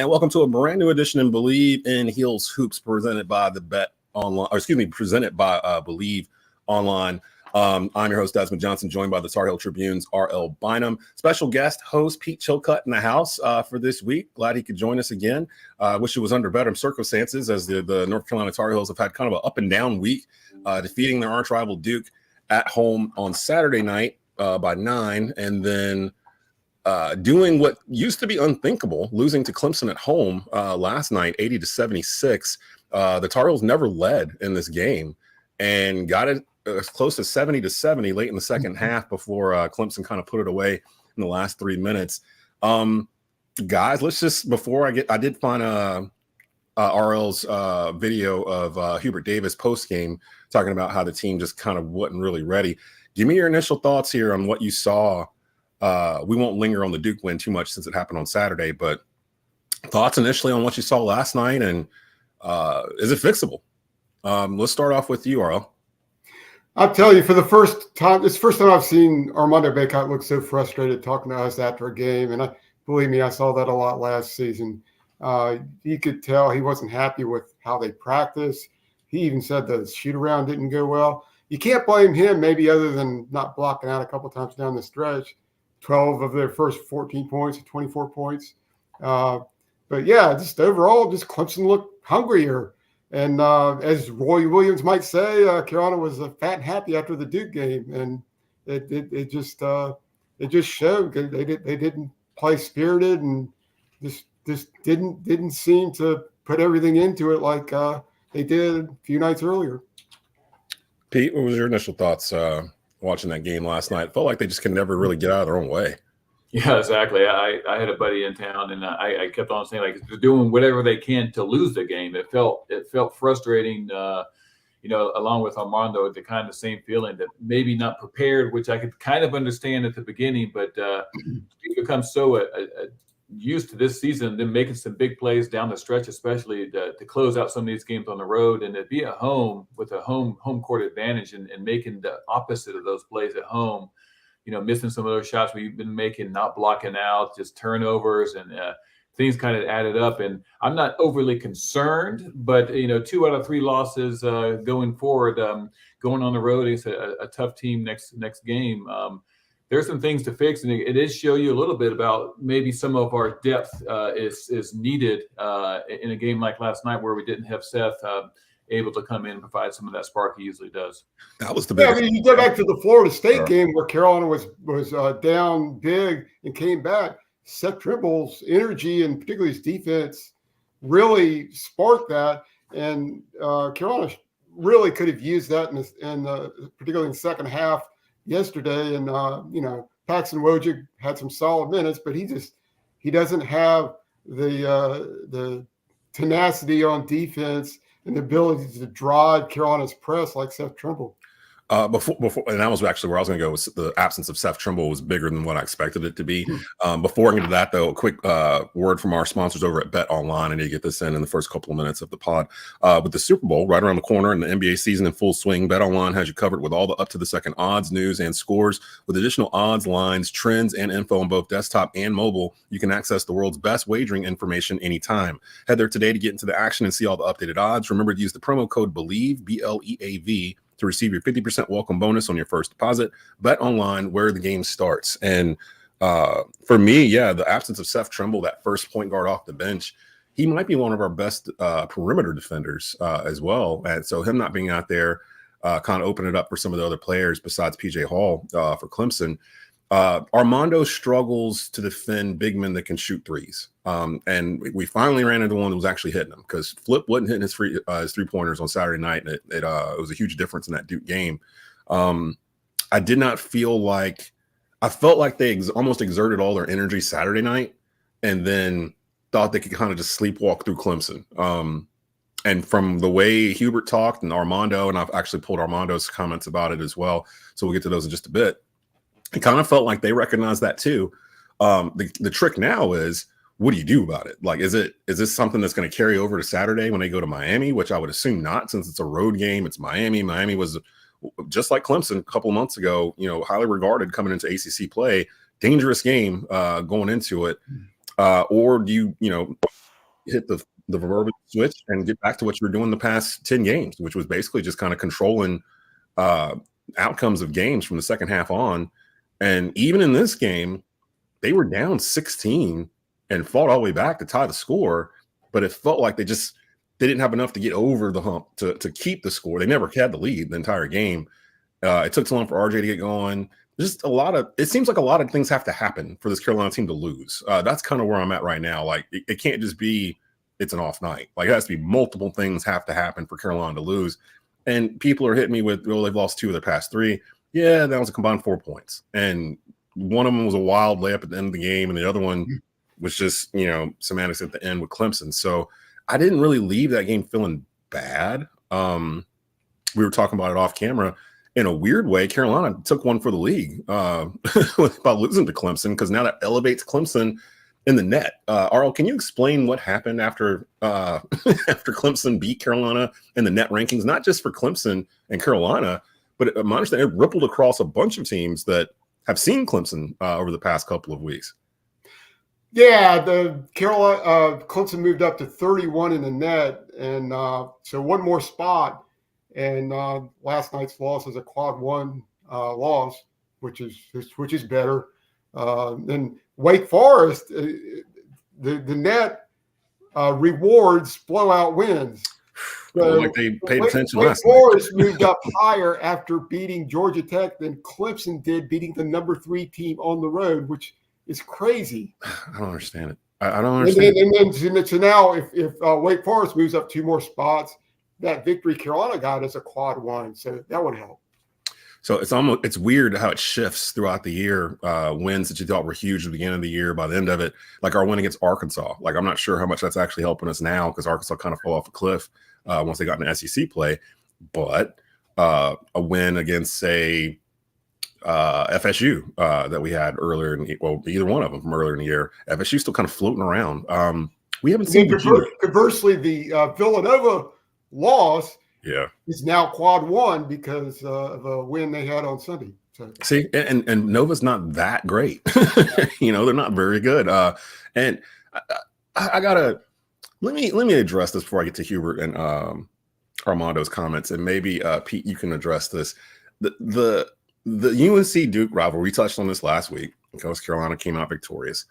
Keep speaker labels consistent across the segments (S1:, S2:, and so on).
S1: welcome to a brand new edition in Bleav in Heels Hoops, presented by presented by Bleav Online. I'm your host, Desmond Johnson, joined by the Tar Heel Tribune's R.L. Bynum. Special guest host Pete Chilcutt in the house for this week. Glad he could join us again. Wish it was under better circumstances, as the North Carolina Tar Heels have had kind of an up and down week, defeating their arch rival Duke at home on Saturday night by 9, and then doing what used to be unthinkable, losing to Clemson at home last night, 80-76. The Tar Heels never led in this game and got it as close as 70-70 late in the second half before Clemson kind of put it away in the last 3 minutes. Guys, let's just, I did find RL's video of Hubert Davis post-game talking about how the team just kind of wasn't really ready. Give me your initial thoughts here on what you saw. We won't linger on the Duke win too much since it happened on Saturday, but thoughts initially on what you saw last night, and is it fixable? Let's start off with you, RL.
S2: I'll tell you, for the first time, it's the first time I've seen Armando Bacot look so frustrated talking to us after a game. And believe me, I saw that a lot last season. You could tell he wasn't happy with how they practiced. He even said the shoot around didn't go well. You can't blame him, maybe other than not blocking out a couple times down the stretch. 12 of their first 14 points, 24 points. But yeah, just overall, just Clemson looked hungrier. And as Roy Williams might say, Carolina was fat and happy after the Duke game, and it just showed. They didn't play spirited, and just didn't seem to put everything into it like they did a few nights earlier.
S1: Pete, what was your initial thoughts watching that game last night? It felt like they just can never really get out of their own way.
S3: Yeah, exactly. I had a buddy in town, and I kept on saying, like, they're doing whatever they can to lose the game. It felt frustrating, along with Armando, the kind of same feeling that maybe not prepared, which I could kind of understand at the beginning, but you become so used to this season, then making some big plays down the stretch, especially to close out some of these games on the road, and to be at home with a home court advantage and making the opposite of those plays at home. Missing some of those shots we've been making, not blocking out, just turnovers, and things kind of added up. And I'm not overly concerned, but 2 out of 3 losses going forward, going on the road against a tough team next game. There's some things to fix, and it did show you a little bit about maybe some of our depth is needed in a game like last night, where we didn't have Seth able to come in and provide some of that spark he usually does.
S1: That was the biggest.
S2: You go back to the Florida State game where Carolina was down big and came back. Seth Trimble's energy and particularly his defense really sparked that, and Carolina really could have used that particularly in the second half yesterday. And Paxton Wojcik had some solid minutes, but he doesn't have the tenacity on defense and the ability to drive Carolina's press like Seth Trimble.
S1: Before, and that was actually where I was going to go. Was the absence of Seth Trimble was bigger than what I expected it to be. Before I get to that, though, a quick word from our sponsors over at Bet Online. I need to get this in the first couple of minutes of the pod. With the Super Bowl right around the corner and the NBA season in full swing, Bet Online has you covered with all the up-to-the-second odds, news, and scores. With additional odds, lines, trends, and info on both desktop and mobile, you can access the world's best wagering information anytime. Head there today to get into the action and see all the updated odds. Remember to use the promo code Bleav, BLEAV, to receive your 50% welcome bonus on your first deposit. Bet Online, where the game starts. And for me, the absence of Seth Trimble, that first point guard off the bench, he might be one of our best perimeter defenders as well. And so him not being out there kind of opened it up for some of the other players besides PJ Hall for Clemson. Armando struggles to defend big men that can shoot threes. And we finally ran into one that was actually hitting them, because Flip wasn't hitting his 3-pointers on Saturday night. And it was a huge difference in that Duke game. I did not feel like – I felt like they almost exerted all their energy Saturday night and then thought they could kind of just sleepwalk through Clemson. And from the way Hubert talked and Armando, and I've actually pulled Armando's comments about it as well, so we'll get to those in just a bit. It kind of felt like they recognized that too. The trick now is, what do you do about it? Like, is this something that's going to carry over to Saturday when they go to Miami, which I would assume not, since it's a road game. It's Miami. Miami was just like Clemson a couple of months ago, highly regarded coming into ACC play, dangerous game going into it. Or do you hit the proverbial switch and get back to what you were doing the past 10 games, which was basically just kind of controlling outcomes of games from the second half on. And even in this game, they were down 16 and fought all the way back to tie the score, but it felt like they didn't have enough to get over the hump to keep the score. They never had the lead the entire game. It took so long for RJ to get going. Just it seems like a lot of things have to happen for this Carolina team to lose. That's kind of where I'm at right now. Like, it can't just be it's an off night. Like, it has to be multiple things have to happen for Carolina to lose. And people are hitting me with, well, they've lost 2 of their past 3. Yeah, that was a combined 4 points. And one of them was a wild layup at the end of the game, and the other one was just, semantics at the end with Clemson. So I didn't really leave that game feeling bad. We were talking about it off camera. In a weird way, Carolina took one for the league by losing to Clemson, because now that elevates Clemson in the net. R.L, can you explain what happened after after Clemson beat Carolina in the net rankings, not just for Clemson and Carolina, but my understanding, it rippled across a bunch of teams that have seen Clemson over the past couple of weeks.
S2: Yeah, the Clemson moved up to 31 in the net, and so one more spot. And last night's loss is a quad 1 loss, which is better. And Wake Forest, the net rewards blowout wins. So
S1: like they paid attention
S2: Wake
S1: last night.
S2: Forest moved up higher after beating Georgia Tech than Clemson did, beating the number 3 team on the road, which is crazy.
S1: I don't understand it. I don't understand.
S2: And then so now if Wake Forest moves up 2 more spots, that victory Carolina got is a quad 1, so that would help.
S1: So it's weird how it shifts throughout the year. Wins that you thought were huge at the beginning of the year, by the end of it, like our win against Arkansas. Like, I'm not sure how much that's actually helping us now, because Arkansas kind of fell off a cliff once they got into SEC play. But a win against, say, FSU that we had earlier, either one of them from earlier in the year, FSU still kind of floating around. We haven't seen.
S2: Conversely, the Villanova loss is now quad 1 because of a win they had on Sunday. So.
S1: See, and Nova's not that great. They're not very good. And I gotta let me address this before I get to Hubert and Armando's comments, and maybe Pete, you can address this. The UNC Duke rivalry, we touched on this last week because Carolina came out victorious.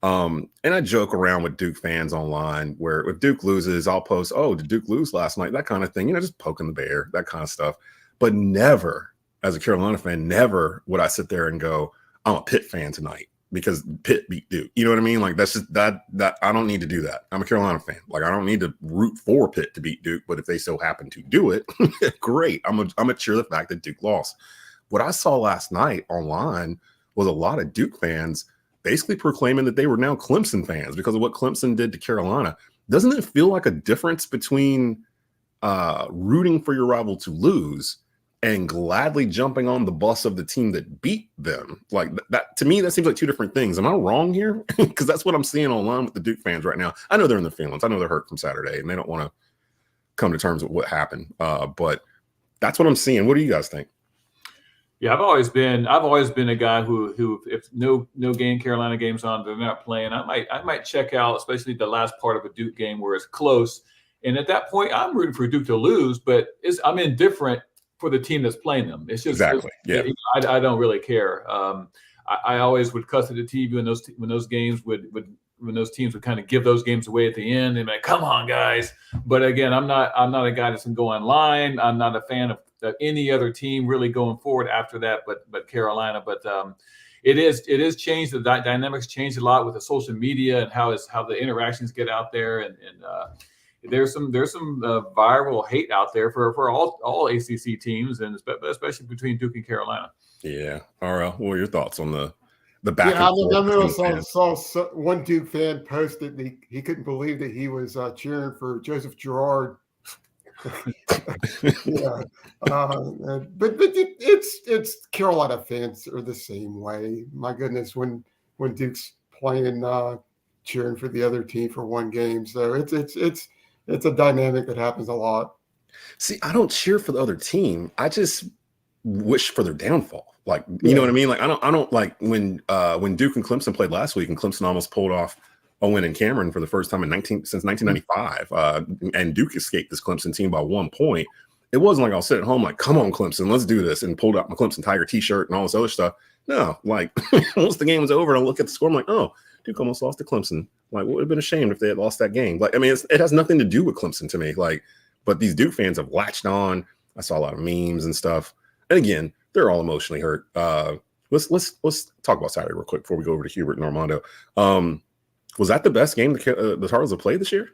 S1: And I joke around with Duke fans online where if Duke loses, I'll post, oh, did Duke lose last night? That kind of thing, just poking the bear, that kind of stuff. But never, as a Carolina fan, never would I sit there and go, I'm a Pitt fan tonight because Pitt beat Duke. You know what I mean? Like, that's just that I don't need to do that. I'm a Carolina fan. Like, I don't need to root for Pitt to beat Duke, but if they so happen to do it, great. I'm gonna cheer the fact that Duke lost. What I saw last night online was a lot of Duke fans basically proclaiming that they were now Clemson fans because of what Clemson did to Carolina. Doesn't it feel like a difference between rooting for your rival to lose and gladly jumping on the bus of the team that beat them? Like, that to me, that seems like 2 different things. Am I wrong here? Because that's what I'm seeing online with the Duke fans right now. I know they're in their feelings. I know they're hurt from Saturday and they don't want to come to terms with what happened. But that's what I'm seeing. What do you guys think?
S3: Yeah, I've always been a guy who if no Carolina games on, they're not playing, I might check out, especially the last part of a Duke game where it's close. And at that point, I'm rooting for Duke to lose, but I'm indifferent for the team that's playing them. It's just
S1: exactly. Yeah.
S3: I don't really care. I always would cuss at the TV when those games when those teams would kind of give those games away at the end. They'd be like, "Come on, guys!" But again, I'm not a guy that's going to go online. I'm not a fan of any other team really going forward after that, but Carolina. But it is changed. The dynamics changed a lot with the social media and how the interactions get out there, and there's some viral hate out there for all ACC teams, and especially between Duke and Carolina.
S1: Yeah, R.L., what were your thoughts on the back?
S2: Yeah, I saw one Duke fan posted he couldn't believe that he was cheering for Joseph Girard. Yeah, but it's Carolina fans are the same way. My goodness, when Duke's playing, cheering for the other team for one game, so it's a dynamic that happens a lot.
S1: See, I don't cheer for the other team. I just wish for their downfall. Like, you know what I mean? Like, I don't like when Duke and Clemson played last week and Clemson almost pulled off a win in Cameron for the first time since 1995, and Duke escaped this Clemson team by 1 point. It wasn't like I'll sit at home like, come on, Clemson, let's do this, and pulled out my Clemson Tiger T-shirt and all this other stuff. No, like once the game was over, and I look at the score, I'm like, oh, Duke almost lost to Clemson. Like, would have been ashamed if they had lost that game. Like, I mean, it has nothing to do with Clemson to me. Like, but these Duke fans have latched on. I saw a lot of memes and stuff. And again, they're all emotionally hurt. Let's talk about Saturday real quick before we go over to Hubert and Armando. Was that the best game the Tar Heels have played this year?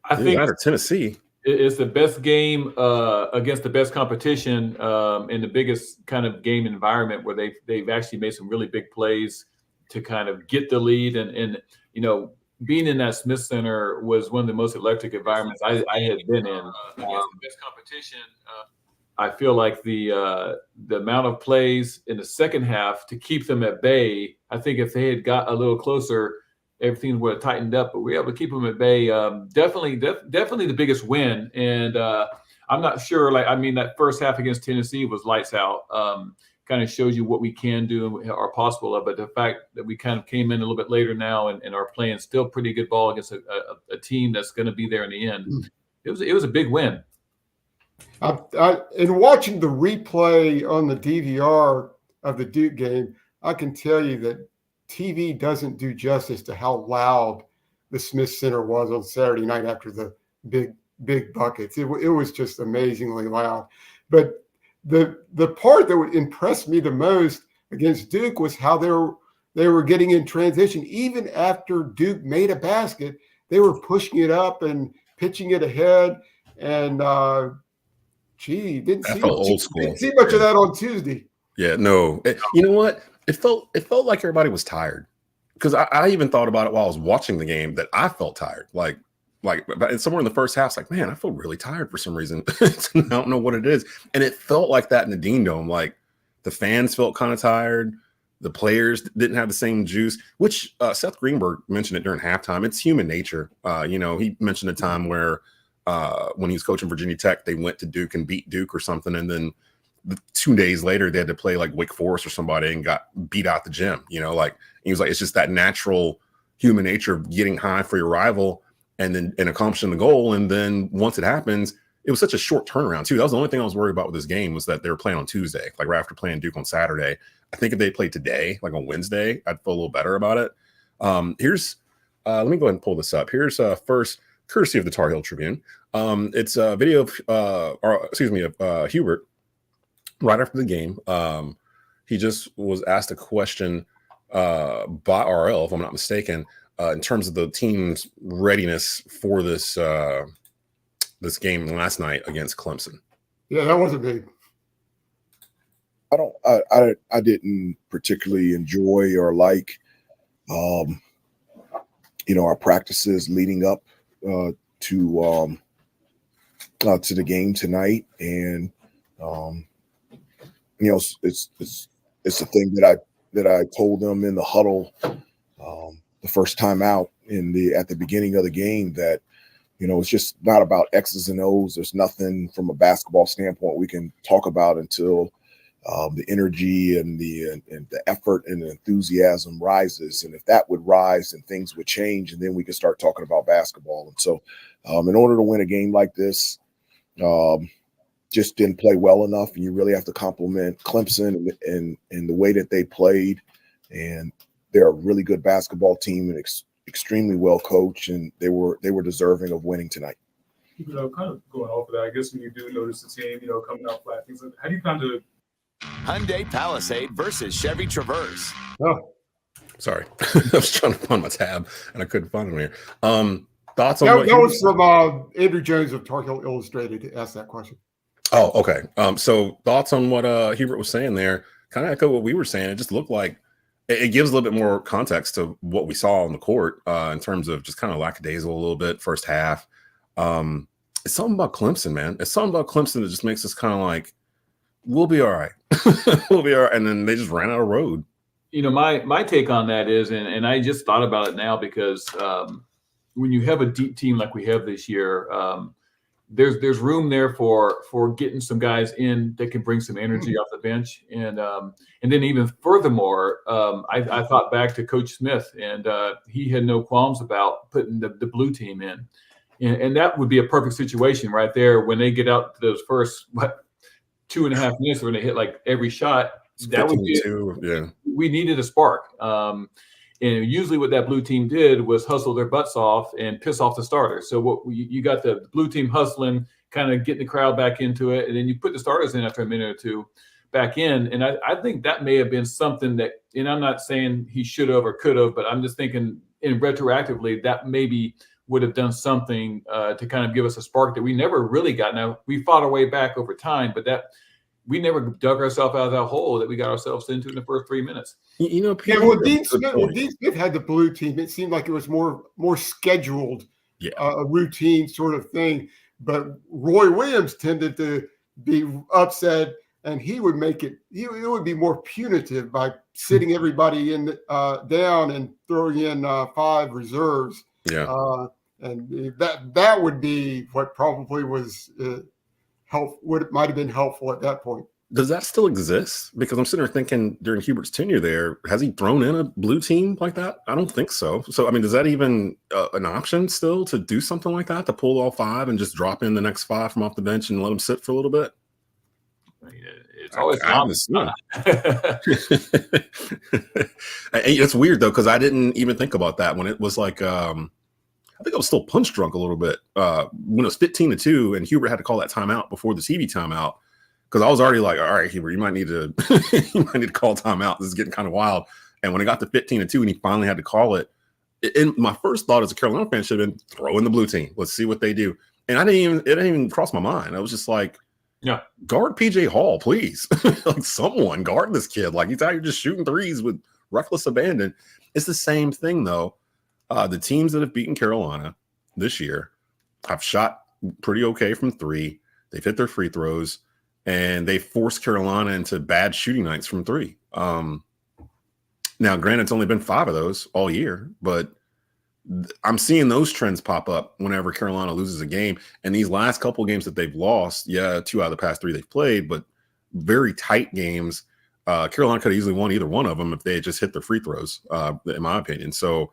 S3: I think
S1: that or Tennessee.
S3: It's the best game against the best competition in the biggest kind of game environment where they've actually made some really big plays to kind of get the lead. And you know, being in that Smith Center was one of the most electric environments I had been in. Against the best competition, I feel like the amount of plays in the second half to keep them at bay, I think if they had got a little closer, everything would have tightened up, but we were able to keep them at bay. Definitely the biggest win. And I'm not sure, like, I mean, that first half against Tennessee was lights out. Kind of shows you what we can do and are possible of. But the fact that we kind of came in a little bit later now and are playing still pretty good ball against a team that's going to be there in the end, it was a big win.
S2: In watching the replay on the DVR of the Duke game, I can tell you that TV doesn't do justice to how loud the Smith Center was on Saturday night after the big buckets. It was just amazingly loud. But the part that would impress me the most against Duke was how they were getting in transition. Even after Duke made a basket, they were pushing it up and pitching it ahead. And didn't see much of that on Tuesday.
S1: Yeah, no. You know what? It felt like everybody was tired, because I even thought about it while I was watching the game that I felt tired. Like somewhere in the first half, it's like, man, I feel really tired for some reason. I don't know what it is. And it felt like that in the Dean Dome. Like the fans felt kind of tired. The players didn't have the same juice, which Seth Greenberg mentioned it during halftime. It's human nature. You know, he mentioned a time where when he was coaching Virginia Tech, they went to Duke and beat Duke or something. And then 2 days later, they had to play like Wake Forest or somebody and got beat out the gym. You know, like he was like, it's just that natural human nature of getting high for your rival and accomplishing the goal. And then once it happens, it was such a short turnaround too. That was the only thing I was worried about with this game, was that they were playing on Tuesday, like right after playing Duke on Saturday. I think if they played today, like on Wednesday, I'd feel a little better about it. Here's let me go ahead and pull this up. Here's first, courtesy of the Tar Heel Tribune. It's a video of Hubert right after the game. He just was asked a question by R.L, if I'm not mistaken, in terms of the team's readiness for this this game last night against Clemson.
S2: Yeah, that wasn't big.
S4: I didn't particularly enjoy or like our practices leading up to the game tonight. And it's a thing that I told them in the huddle the first time out at the beginning of the game, that it's just not about X's and O's. There's nothing from a basketball standpoint we can talk about until the energy and the effort and the enthusiasm rises. And if that would rise, then things would change, and then we could start talking about basketball. And so in order to win a game like this, just didn't play well enough. And you really have to compliment Clemson and the way that they played. And they're a really good basketball team and extremely well coached, and they were deserving of winning tonight.
S5: Kind of going off of that, I guess when you do notice the team, coming out flat, things like, how do you kind of
S6: Hyundai Palisade versus Chevy Traverse.
S2: Oh,
S1: sorry. I was trying to find my tab and I couldn't find it here. Thoughts on
S2: that was from Andrew Jones of Tar Heel Illustrated to ask that question.
S1: Oh, okay. So thoughts on what Hubert was saying there, kind of echo what we were saying. It just looked like it gives a little bit more context to what we saw on the court in terms of just kind of lackadaisical a little bit first half. It's something about Clemson, man. It's something about Clemson that just makes us kind of like, we'll be all right. We'll be all right. And then they just ran out of road.
S3: My take on that is, and I just thought about it now, because when you have a deep team like we have this year, there's room there for getting some guys in that can bring some energy off the bench, and then even furthermore, I thought back to Coach Smith, and he had no qualms about putting the blue team in, and that would be a perfect situation right there when they get out to those first 2.5 minutes when they hit like every shot. That would be we needed a spark. And usually what that blue team did was hustle their butts off and piss off the starters. So what you got the blue team hustling, kind of getting the crowd back into it, and then you put the starters in after a minute or two back in. And I think that may have been something that, and I'm not saying he should have or could have, but I'm just thinking in retroactively that maybe would have done something to kind of give us a spark that we never really got. Now, we fought our way back over time, but that we never dug ourselves out of that hole that we got ourselves into in the first 3 minutes.
S2: When Dean Smith had the blue team, it seemed like it was more scheduled, a routine sort of thing. But Roy Williams tended to be upset, and he would make it. It would be more punitive by sitting everybody in down and throwing in 5 reserves.
S1: Yeah,
S2: and that would be what probably was might have been helpful at that point.
S1: Does that still exist? Because I'm sitting there thinking during Hubert's tenure there, has he thrown in a blue team like that? I don't think so. So, I mean, is that even an option still to do something like that, to pull all 5 and just drop in the next 5 from off the bench and let them sit for a little bit?
S3: It's always
S1: It's weird, though, because I didn't even think about that when it was like I think I was still punch drunk a little bit when it was 15-2 and Hubert had to call that timeout before the TV timeout. Because I was already like, all right, Hubert, you might need to call timeout. This is getting kind of wild. And when it got to 15-2 and he finally had to call it, and my first thought as a Carolina fan should have been throw in the blue team. Let's see what they do. And it didn't even cross my mind. I was just like, guard PJ Hall, please. Like someone guard this kid. Like he's out here just shooting threes with reckless abandon. It's the same thing though. The teams that have beaten Carolina this year have shot pretty okay from 3. They've hit their free throws. And they forced Carolina into bad shooting nights from 3. Now, granted, it's only been 5 of those all year, but I'm seeing those trends pop up whenever Carolina loses a game. And these last couple of games that they've lost, 2 out of the past 3 they've played, but very tight games. Carolina could have easily won either one of them if they had just hit their free throws, in my opinion. So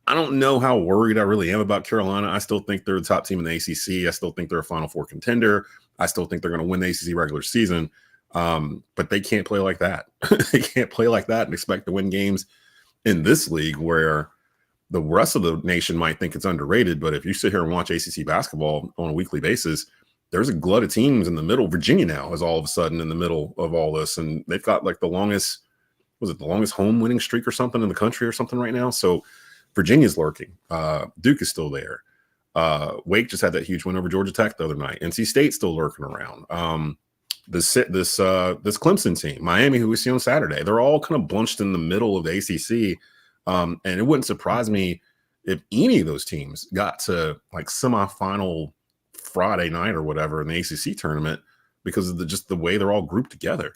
S1: I don't know how worried I really am about Carolina. I still think they're the top team in the ACC. I still think they're a Final Four contender. I still think they're going to win the ACC regular season, but they can't play like that. They can't play like that and expect to win games in this league where the rest of the nation might think it's underrated. But if you sit here and watch ACC basketball on a weekly basis, there's a glut of teams in the middle. Virginia now is all of a sudden in the middle of all this, and they've got like the longest home winning streak or something in the country or something right now. So Virginia's lurking. Duke is still there. Wake just had that huge win over Georgia Tech the other night. NC State's still lurking around. This Clemson team, Miami, who we see on Saturday, they're all kind of bunched in the middle of the ACC. And it wouldn't surprise me if any of those teams got to like semifinal Friday night or whatever in the ACC tournament because of just the way they're all grouped together.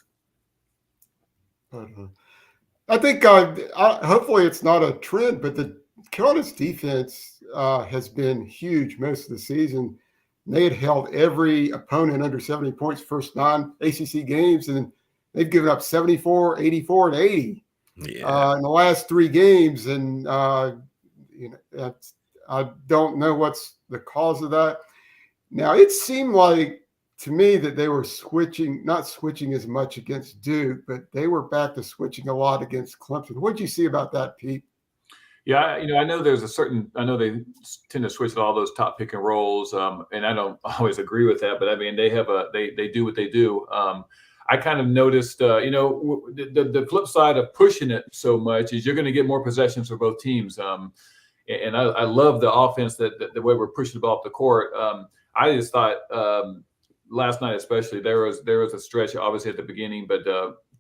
S2: I think hopefully it's not a trend, but the Carolina's defense has been huge most of the season. They had held every opponent under 70 points first 9 ACC games, and they've given up 74, 84, and 80 in the last 3 games. And I don't know what's the cause of that. Now, it seemed like to me that they were not switching as much against Duke, but they were back to switching a lot against Clemson. What did you see about that, Pete?
S3: Yeah, I know they tend to switch to all those top pick and rolls, and I don't always agree with that. But I mean, they do what they do. I kind of noticed, the flip side of pushing it so much is you're going to get more possessions for both teams. And I love the offense that the way we're pushing the ball up the court. I just thought last night especially there was a stretch obviously at the beginning, but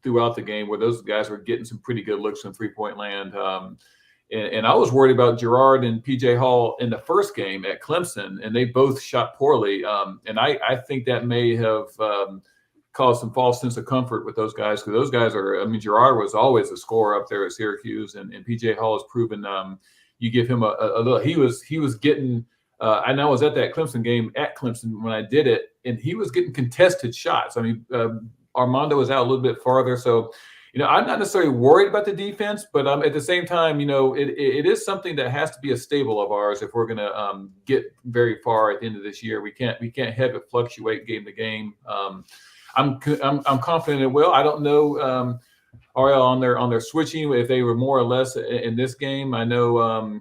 S3: throughout the game where those guys were getting some pretty good looks from 3-point land. And I was worried about Gerard and PJ Hall in the first game at Clemson, and they both shot poorly. And I think that may have caused some false sense of comfort with those guys, because those guys Gerard was always a scorer up there at Syracuse, and PJ Hall has proven you give him a little. He was getting I know I was at that Clemson game at Clemson when I did it, and he was getting contested shots. I mean, Armando was out a little bit farther, so I'm not necessarily worried about the defense, but at the same time, it is something that has to be a staple of ours if we're going to get very far at the end of this year. We can't have it fluctuate game to game. I'm confident it will. I don't know R.L. on their switching if they were more or less in this game. I know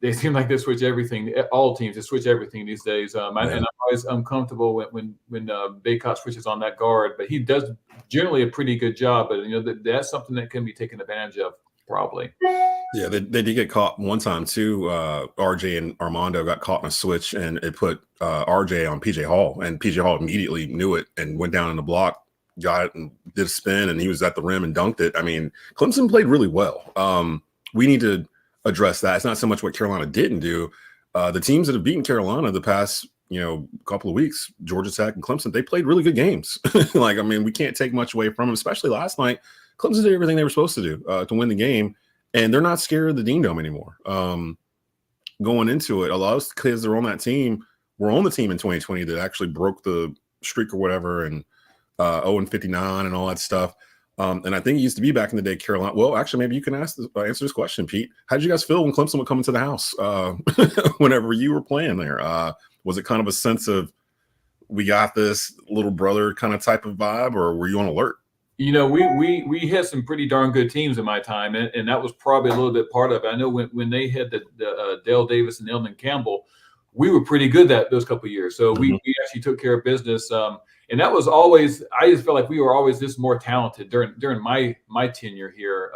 S3: they seem like they switch everything. All teams they switch everything these days. And I'm always uncomfortable when Baycott switches on that guard, but he does generally a pretty good job. But that's something that can be taken advantage of probably.
S1: Yeah, they did get caught one time too. RJ and Armando got caught in a switch, and it put RJ on PJ Hall, and PJ Hall immediately knew it and went down in the block, got it, and did a spin, and he was at the rim and dunked it. I mean, Clemson played really well. We need to address that. It's not so much what Carolina didn't do. The teams that have beaten Carolina the past couple of weeks, Georgia Tech and Clemson, they played really good games. We can't take much away from them, especially last night. Clemson did everything they were supposed to do to win the game, and they're not scared of the Dean Dome anymore. Going into it, a lot of kids that were on that team were on the team in 2020 that actually broke the streak or whatever, and 0-59 and all that stuff. And I think it used to be back in the day, Carolina. Well, actually, maybe you can answer this question, Pete. How did you guys feel when Clemson would come into the house whenever you were playing there? Was it kind of a sense of we got this little brother kind of type of vibe, or were you on alert?
S3: We had some pretty darn good teams in my time, and that was probably a little bit part of it. I know when they had the Dale Davis and Eldon Campbell, we were pretty good those couple of years. So we actually took care of business. And that was always, I just felt like we were always just more talented during my tenure here.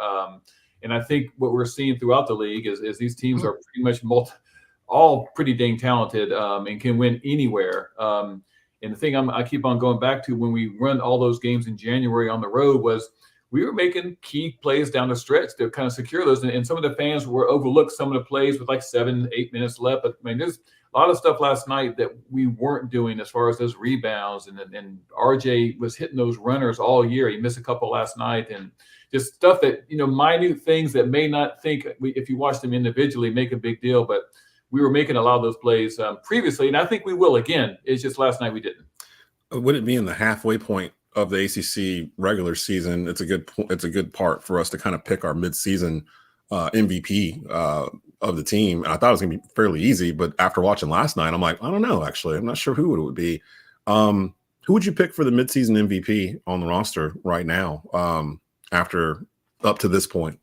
S3: And I think what we're seeing throughout the league is these teams are pretty much all pretty dang talented and can win anywhere. And the thing I keep on going back to when we run all those games in January on the road was we were making key plays down the stretch to kind of secure those. And some of the fans were overlooked some of the plays with like 7-8 minutes left. But there's a lot of stuff last night that we weren't doing as far as those rebounds. And RJ was hitting those runners all year. He missed a couple last night, and just stuff that, minute things that may not think if you watch them individually make a big deal, but we were making a lot of those plays previously, and I think we will again. It's just last night we didn't.
S1: Would it be in the halfway point of the ACC regular season? It's a good part for us to kind of pick our midseason MVP of the team. And I thought it was going to be fairly easy, but after watching last night, I'm like, I don't know. Actually, I'm not sure who it would be. Who would you pick for the midseason MVP on the roster right now? After up to this point,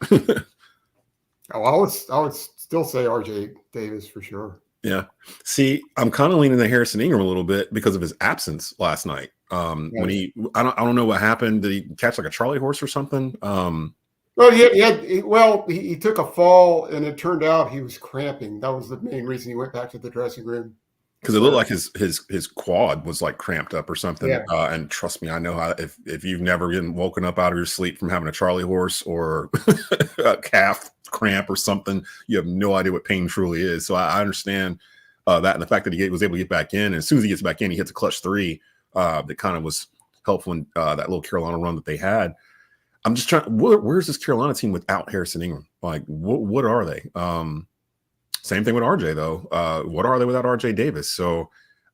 S2: I would still say RJ Davis for sure.
S1: Yeah. See, I'm kind of leaning to Harrison Ingram a little bit because of his absence last night. When I don't know what happened. Did he catch like a Charlie horse or something?
S2: Well, he took a fall, and it turned out he was cramping. That was the main reason he went back to the dressing room.
S1: Because it looked like his quad was like cramped up or something.
S2: Yeah.
S1: And trust me, I know how, if you've never been woken up out of your sleep from having a Charlie horse or a calf cramp or something, you have no idea what pain truly is. So I understand that, and the fact that he was able to get back in. And as soon as he gets back in, he hits a clutch three that kind of was helpful in that little Carolina run that they had. I'm just trying. Where's this Carolina team without Harrison Ingram? Like, what are they? Same thing with RJ, though. What are they without RJ Davis? So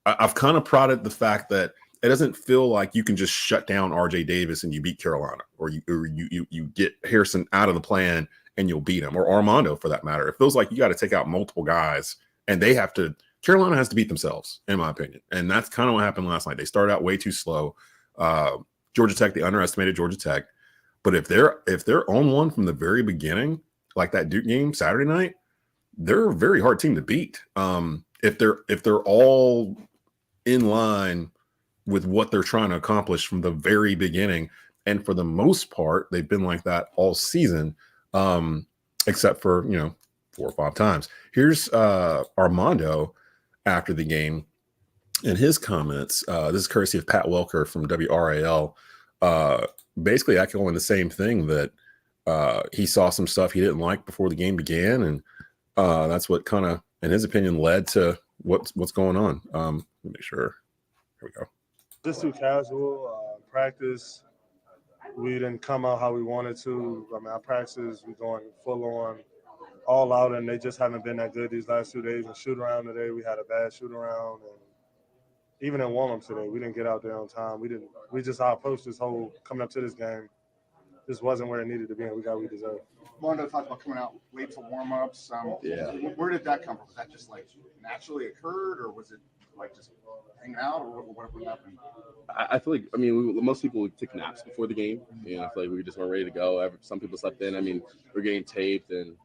S1: I've kind of prodded the fact that it doesn't feel like you can just shut down RJ Davis and you beat Carolina, or you get Harrison out of the plan and you'll beat him, or Armando for that matter. It feels like you got to take out multiple guys, and Carolina has to beat themselves, in my opinion. And that's kind of what happened last night. They started out way too slow. Georgia Tech, they underestimated Georgia Tech. But if they're on one from the very beginning, like that Duke game Saturday night, they're a very hard team to beat. If they're all in line with what they're trying to accomplish from the very beginning, and for the most part, they've been like that all season, except for 4 or 5 times. Here's Armando after the game and his comments. This is courtesy of Pat Welker from WRAL. Basically echoing the same thing, that he saw some stuff he didn't like before the game began, and that's what kind of, in his opinion, led to what's going on. Let me make sure. Here we go.
S7: Just too casual. Practice, we didn't come out how we wanted to. I mean, our practice, we're going full on all out, and they just haven't been that good these last 2 days. And shoot around today, we had a bad shoot around, and even in warm-ups today, we didn't get out there on time. We just our approach this whole coming up to this game just wasn't where it needed to be, and we got what we deserved.
S8: Mondo talked about coming out late for warm-ups. Where did that come from? Was that just like naturally occurred, or was it like just hanging out, or what happened?
S9: I feel like, most people would take naps before the game, and I feel like we just weren't ready to go. Some people slept in. We're getting taped, and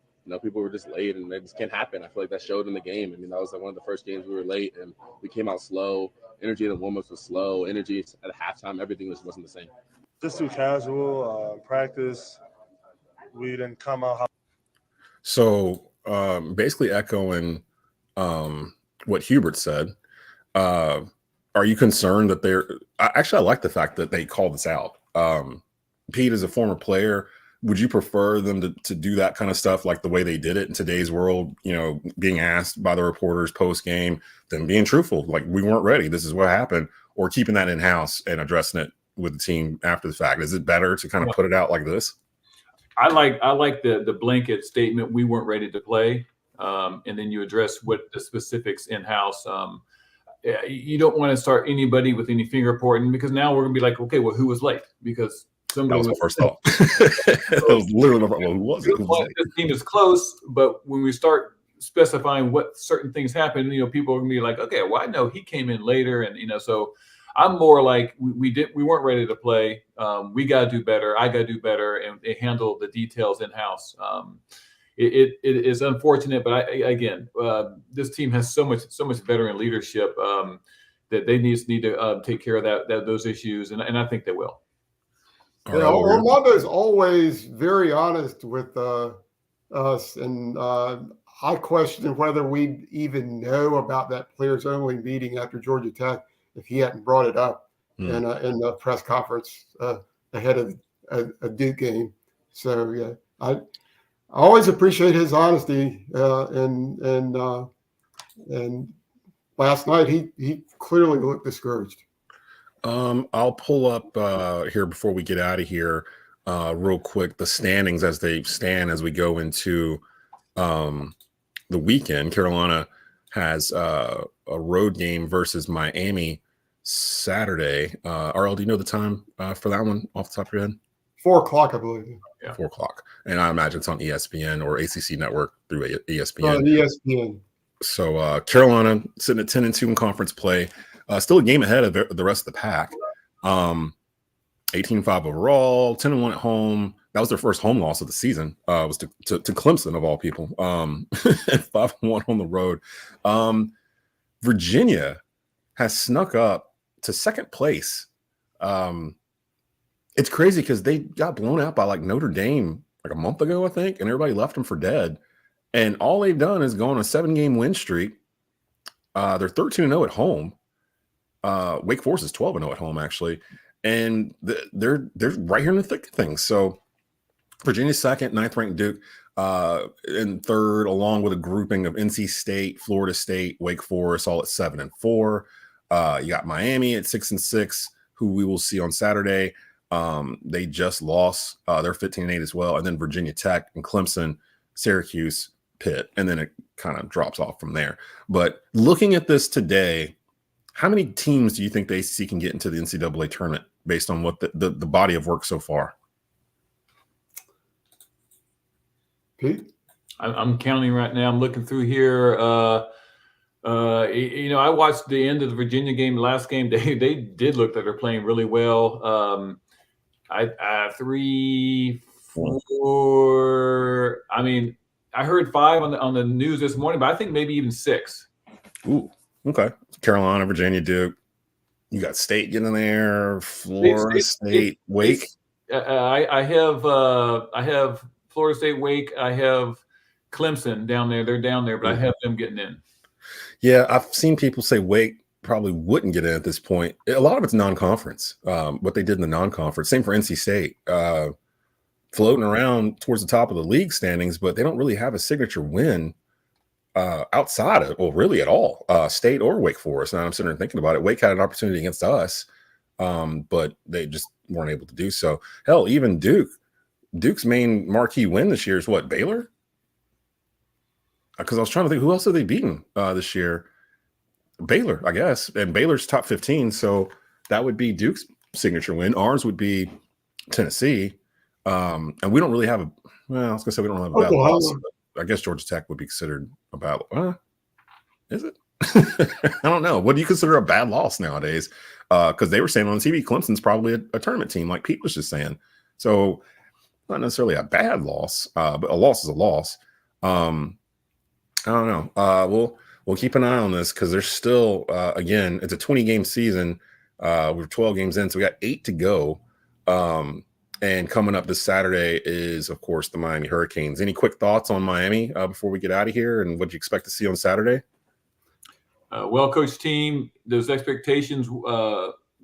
S9: people were just late, and it just can't happen. I feel like that showed in the game. That was like one of the first games we were late, and we came out slow. Energy in the warm-ups was slow. Energy at halftime, everything wasn't the same.
S7: Just too casual. Practice, we didn't come out.
S1: So basically echoing what Hubert said, are you concerned that I like the fact that they called this out. Pete, as a former player, would you prefer them to do that kind of stuff like the way they did it in today's world, being asked by the reporters post-game, then being truthful, like we weren't ready, this is what happened, or keeping that in-house and addressing it with the team after the fact? Is it better to kind of put it out like this?
S3: I like the blanket statement, we weren't ready to play, and then you address what the specifics in-house. You don't want to start anybody with any finger pointing, because now we're going to be like, okay, well, who was late? Because somebody
S1: that was my first thought. That was literally my first. Well, who was it?
S3: This team is close, but when we start specifying what certain things happen, people are going to be like, okay, well, I know he came in later, and so I'm more like we weren't ready to play. We got to do better. I got to do better, and they handle the details in house. It is unfortunate, but this team has so much veteran leadership that they need to take care of those issues, and I think they will.
S2: Armando is always very honest with us, and I question whether we even know about that players only meeting after Georgia Tech if he hadn't brought it up in the press conference ahead of a Duke game. So yeah, I always appreciate his honesty, and last night he clearly looked discouraged.
S1: I'll pull up here before we get out of here real quick the standings as they stand as we go into the weekend. Carolina has a road game versus Miami Saturday. R.L, do you know the time for that one off the top of your head?
S2: 4:00, I believe.
S1: Yeah, 4:00, and I imagine it's on ESPN or ACC Network through ESPN.
S2: ESPN.
S1: So Carolina sitting at 10-2 in conference play. Still a game ahead of the rest of the pack. 18-5 overall, 10-1 at home. That was their first home loss of the season. Was to Clemson, of all people. 5-1 on the road. Virginia has snuck up to second place. It's crazy because they got blown out by like Notre Dame like a month ago, I think, and everybody left them for dead. And all they've done is go on a 7-game win streak. They're 13-0 at home. Wake Forest is 12-0 at home, actually, and they're right here in the thick of things. So Virginia's second, 9th ranked Duke in third, along with a grouping of NC State, Florida State, Wake Forest, all at 7-4. You got Miami at 6-6, who we will see on Saturday. They just lost. They're 15-8 as well, and then Virginia Tech and Clemson, Syracuse, Pitt, and then it kind of drops off from there. But looking at this today, how many teams do you think the ACC can get into the NCAA tournament based on what the body of work so far?
S2: Pete?
S3: I'm counting right now. I'm looking through here. I watched the end of the Virginia game, the last game. They did look like they're playing really well. 3, 4. I mean, I heard 5 on the news this morning, but I think maybe even 6.
S1: Ooh, okay. Carolina, Virginia, Duke. You got State getting in there. Florida State, Wake.
S3: I have Florida State, Wake. I have Clemson down there. They're down there, but I have them getting in.
S1: Yeah, I've seen people say Wake probably wouldn't get in at this point. A lot of it's non-conference, what they did in the non-conference. Same for NC State. Floating around towards the top of the league standings, but they don't really have a signature win outside of, well, really at all, State or Wake Forest. And I'm sitting there thinking about it. Wake had an opportunity against us, but they just weren't able to do so. Hell, even Duke's main marquee win this year is what, Baylor? because I was trying to think who else have they beaten this year. Baylor, I guess, and Baylor's top 15, so that would be Duke's signature win. Ours would be Tennessee, and we don't really have a. Well, I was gonna say we don't have a bad loss. I guess Georgia Tech would be considered a bad. Is it? I don't know. What do you consider a bad loss nowadays? Because they were saying on TV, Clemson's probably a tournament team, like Pete was just saying. So not necessarily a bad loss, but a loss is a loss. I don't know. We'll keep an eye on this because there's still, again, it's a 20-game season. We're 12 games in, so we got 8 to go. And coming up this Saturday is, of course, the Miami Hurricanes. Any quick thoughts on Miami before we get out of here, and what you expect to see on Saturday?
S3: Well-coached team. Those expectations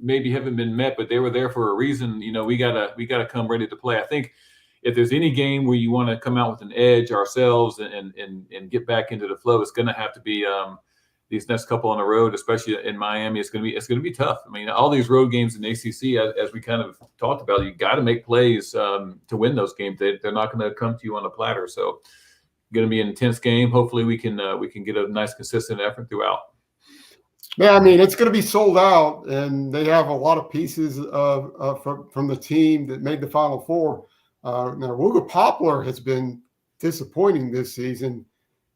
S3: maybe haven't been met, but they were there for a reason. You know, we gotta come ready to play. I think if there's any game where you want to come out with an edge ourselves and get back into the flow, it's going to have to be these next couple on the road, especially in Miami. It's going to be tough. I mean, all these road games in the ACC, as we kind of talked about, you got to make plays to win those games. They're not going to come to you on a platter. So, going to be an intense game. Hopefully, we can get a nice, consistent effort throughout.
S2: Yeah, I mean, it's going to be sold out, and they have a lot of pieces from the team that made the Final Four. Now, Wooga Poplar has been disappointing this season,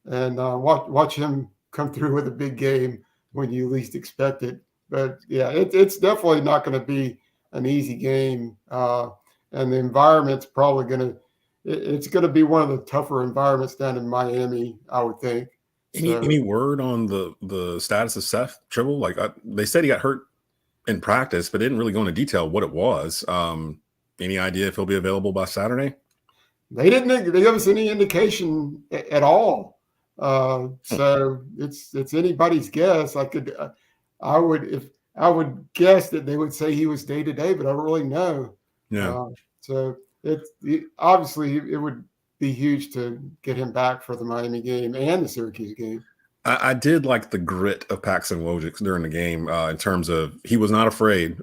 S2: and watch him come through with a big game when you least expect it. But yeah, it's definitely not going to be an easy game, and the environment's probably it's going to be one of the tougher environments down in Miami, I would think.
S1: Any word on the status of Seth Tribble? Like they said he got hurt in practice, but they didn't really go into detail what it was. Any idea if he'll be available by Saturday?
S2: They didn't give us any indication at all. So it's anybody's guess. I would guess that they would say he was day to day, but I don't really know.
S1: Yeah.
S2: So obviously it would be huge to get him back for the Miami game and the Syracuse game.
S1: I did like the grit of Paxton Wojcik during the game in terms of he was not afraid.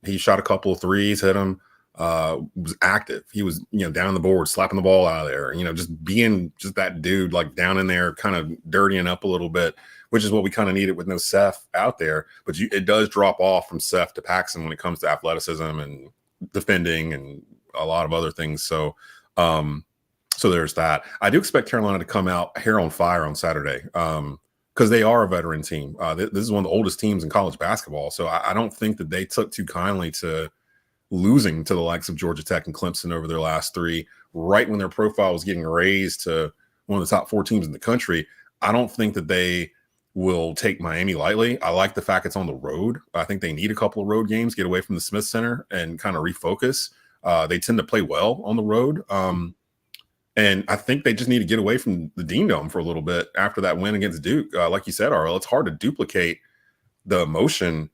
S1: He shot a couple of threes, hit them. Was active. He was, down the board, slapping the ball out of there, just being just that dude, like down in there, kind of dirtying up a little bit, which is what we kind of needed with no Seth out there. But it does drop off from Seth to Paxton when it comes to athleticism and defending and a lot of other things. So there's that. I do expect Carolina to come out hair on fire on Saturday because they are a veteran team. This is one of the oldest teams in college basketball. So I don't think that they took too kindly to losing to the likes of Georgia Tech and Clemson over their last 3, right when their profile was getting raised to one of the top 4 teams in the country. I don't think that they will take Miami lightly. I like the fact it's on the road. I think they need a couple of road games, get away from the Smith Center and kind of refocus. They tend to play well on the road. And I think they just need to get away from the Dean Dome for a little bit after that win against Duke. Like you said, R.L., it's hard to duplicate the emotion.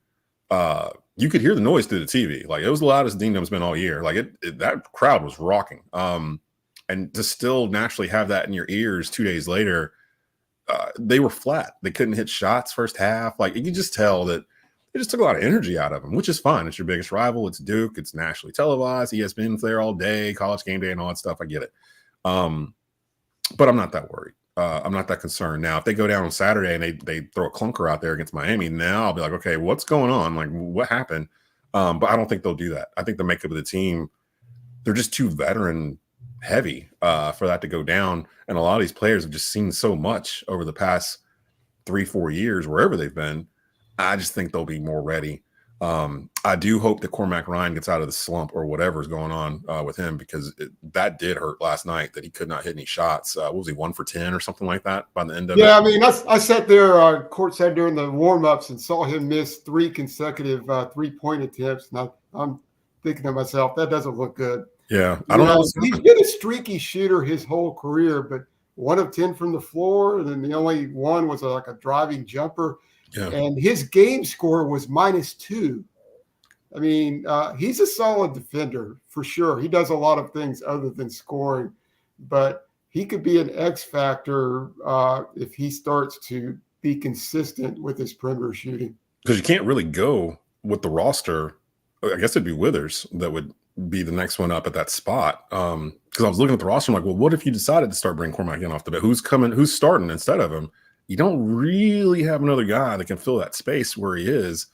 S1: You could hear the noise through the TV. Like, it was the loudest Dean Dome's been all year. Like, that crowd was rocking. And to still naturally have that in your ears 2 days later, they were flat. They couldn't hit shots first half. Like, you could just tell that it just took a lot of energy out of them, which is fine. It's your biggest rival. It's Duke. It's nationally televised. ESPN's there all day, College Game Day and all that stuff. I get it. But I'm not that worried. I'm not that concerned. Now, if they go down on Saturday and they throw a clunker out there against Miami, now I'll be like, okay, what's going on? Like, what happened? But I don't think they'll do that. I think the makeup of the team, they're just too veteran heavy for that to go down. And a lot of these players have just seen so much over the past 3-4 years, wherever they've been. I just think they'll be more ready. I do hope that Cormac Ryan gets out of the slump or whatever's going on with him, because that did hurt last night that he could not hit any shots. What was he, 1 for 10 or something like that by the end of it?
S2: Yeah, I mean, I sat there courtside during the warm-ups and saw him miss 3 consecutive 3-point attempts. And I'm thinking to myself, that doesn't look good.
S1: Yeah, I don't know.
S2: He's been a streaky shooter his whole career, but 1 of 10 from the floor, and then the only one was like a driving jumper.
S1: Yeah.
S2: And his game score was -2. I mean, he's a solid defender for sure. He does a lot of things other than scoring, but he could be an X factor if he starts to be consistent with his perimeter shooting.
S1: Because you can't really go with the roster. I guess it'd be Withers that would be the next one up at that spot. Because I was looking at the roster, I'm like, well, what if you decided to start bringing Cormac in off the bat? Who's starting instead of him? You don't really have another guy that can fill that space where he is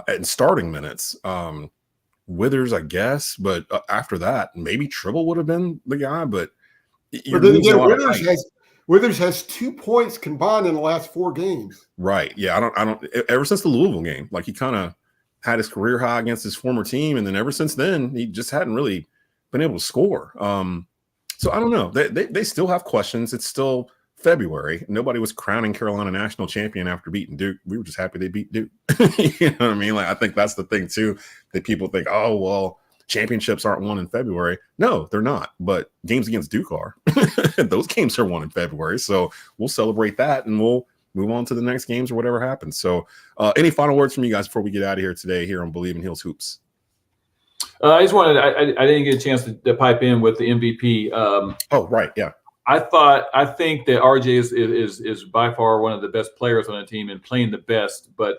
S1: in starting minutes. Withers, I guess, but after that, maybe Tribble would have been the guy. But
S2: then again, Withers has 2 points combined in the last 4 games.
S1: Right? Yeah, I don't. Ever since the Louisville game, like he kind of had his career high against his former team, and then ever since then, he just hadn't really been able to score. So I don't know. They still have questions. It's still February. Nobody was crowning Carolina national champion after beating Duke. We were just happy they beat Duke. You know what I mean? Like, I think that's the thing too, that people think, oh, well, championships aren't won in February. No, they're not. But games against Duke are. Those games are won in February. So we'll celebrate that and we'll move on to the next games or whatever happens. So any final words from you guys before we get out of here today here on Bleav in Heels Hoops?
S3: I just wanted, I didn't get a chance to pipe in with the MVP.
S1: Oh, right. Yeah.
S3: I think that RJ is by far one of the best players on the team and playing the best. But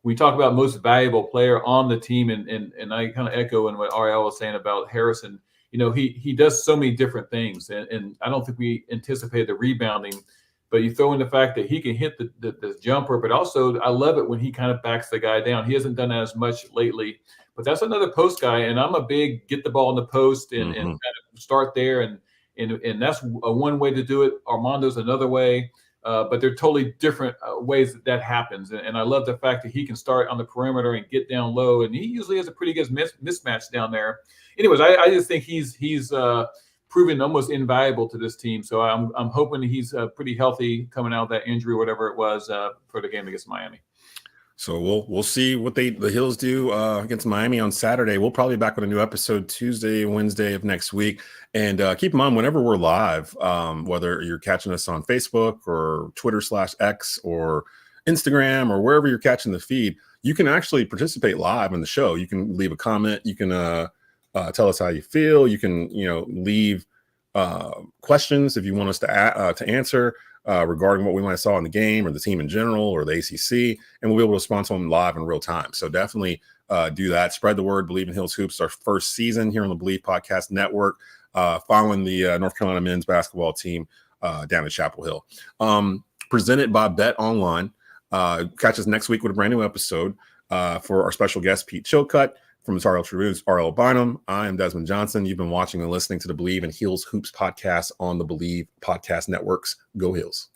S3: we talk about most valuable player on the team, and I kind of echo in what R.L. was saying about Harrison. You know, he does so many different things, and I don't think we anticipated the rebounding. But you throw in the fact that he can hit the jumper, but also I love it when he kind of backs the guy down. He hasn't done that as much lately, but that's another post guy, and I'm a big get the ball in the post and kind of start there, and that's one way to do it. Armando's another way, but they're totally different ways that happens. And I love the fact that he can start on the perimeter and get down low, and he usually has a pretty good mismatch down there. Anyways, I just think he's proven almost invaluable to this team. So I'm hoping he's pretty healthy coming out of that injury, whatever it was, for the game against Miami.
S1: So we'll see what the Heels do against Miami on Saturday. We'll probably be back with a new episode Tuesday, Wednesday of next week. And keep in mind, whenever we're live, whether you're catching us on Facebook or Twitter/X or Instagram or wherever you're catching the feed, you can actually participate live in the show. You can leave a comment. You can tell us how you feel. You can leave questions if you want us to answer. Regarding what we might have saw in the game or the team in general or the ACC, and we'll be able to respond to them live in real time. So definitely do that. Spread the word. Bleav in Heels Hoops, our first season here on the Bleav Podcast Network, following the North Carolina men's basketball team down in Chapel Hill. Presented by Bet Online. Catch us next week with a brand new episode for our special guest, Pete Chilcutt. From his R.L. Tribune's R.L. Bynum, I am Desmond Johnson. You've been watching and listening to the Bleav in Heels Hoops podcast on the Bleav Podcast Networks. Go Heels.